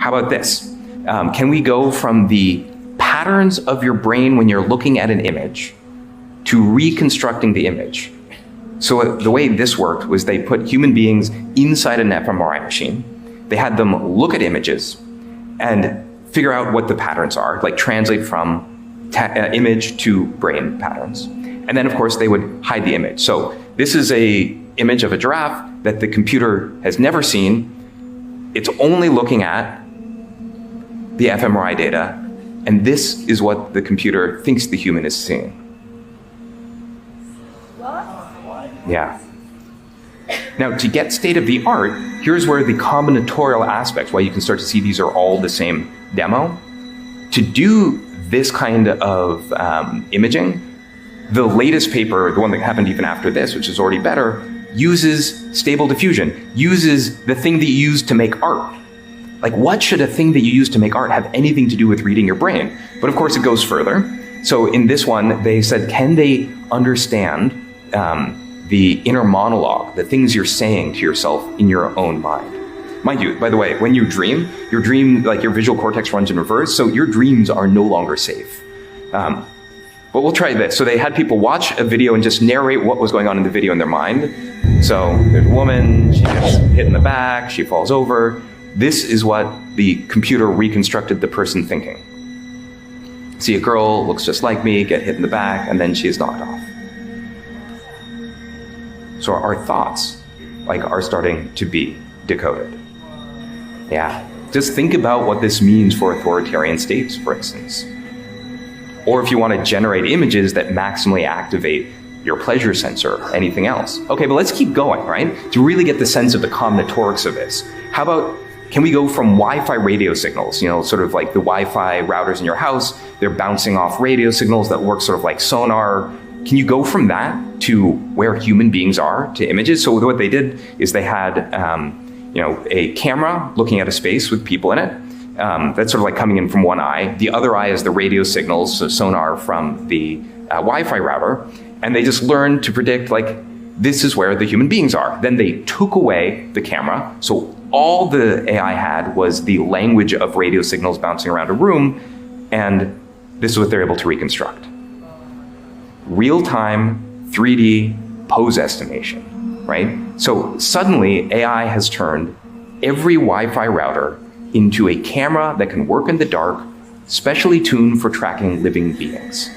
How about this? Can we go from the patterns of your brain when you're looking at an image to reconstructing the image? So the way this worked was they put human beings inside an fMRI machine. They had them look at images and figure out what the patterns are, like translate from image to brain patterns. And then, of course, they would hide the image. So this is an image of a giraffe that the computer has never seen. It's only looking at the fMRI data, and this is what the computer thinks the human is seeing. Yeah. Now, to get state of the art, here's where the combinatorial aspects, why you can start to see these are all the same demo. To do this kind of imaging, the latest paper, the one that happened even after this, which is already better, uses stable diffusion, uses the thing that you use to make art. Like, what should a thing that you use to make art have anything to do with reading your brain? But of course, it goes further. So in this one, they said, can they understand the inner monologue, the things you're saying to yourself in your own mind? Mind you, by the way, when you dream, like your visual cortex runs in reverse, so your dreams are no longer safe. But we'll try this. So they had people watch a video and just narrate what was going on in the video in their mind. So there's a woman, she gets hit in the back, she falls over. This is what the computer reconstructed the person thinking. See a girl, looks just like me, get hit in the back, and then she is knocked off. So our thoughts, are starting to be decoded. Yeah, just think about what this means for authoritarian states, for instance. Or if you want to generate images that maximally activate your pleasure sensor, anything else. Okay, but let's keep going, right? To really get the sense of the combinatorics of this. How about, can we go from Wi-Fi radio signals, sort of like the Wi-Fi routers in your house, they're bouncing off radio signals that work sort of like sonar. Can you go from that to where human beings are to images? So what they did is they had a camera looking at a space with people in it. That's sort of like coming in from one eye. The other eye is the radio signals, so sonar from the Wi-Fi router. And they just learned to predict, this is where the human beings are. Then they took away the camera. So all the AI had was the language of radio signals bouncing around a room. And this is what they're able to reconstruct. Real-time 3D pose estimation, right? So suddenly AI has turned every Wi-Fi router into a camera that can work in the dark, specially tuned for tracking living beings.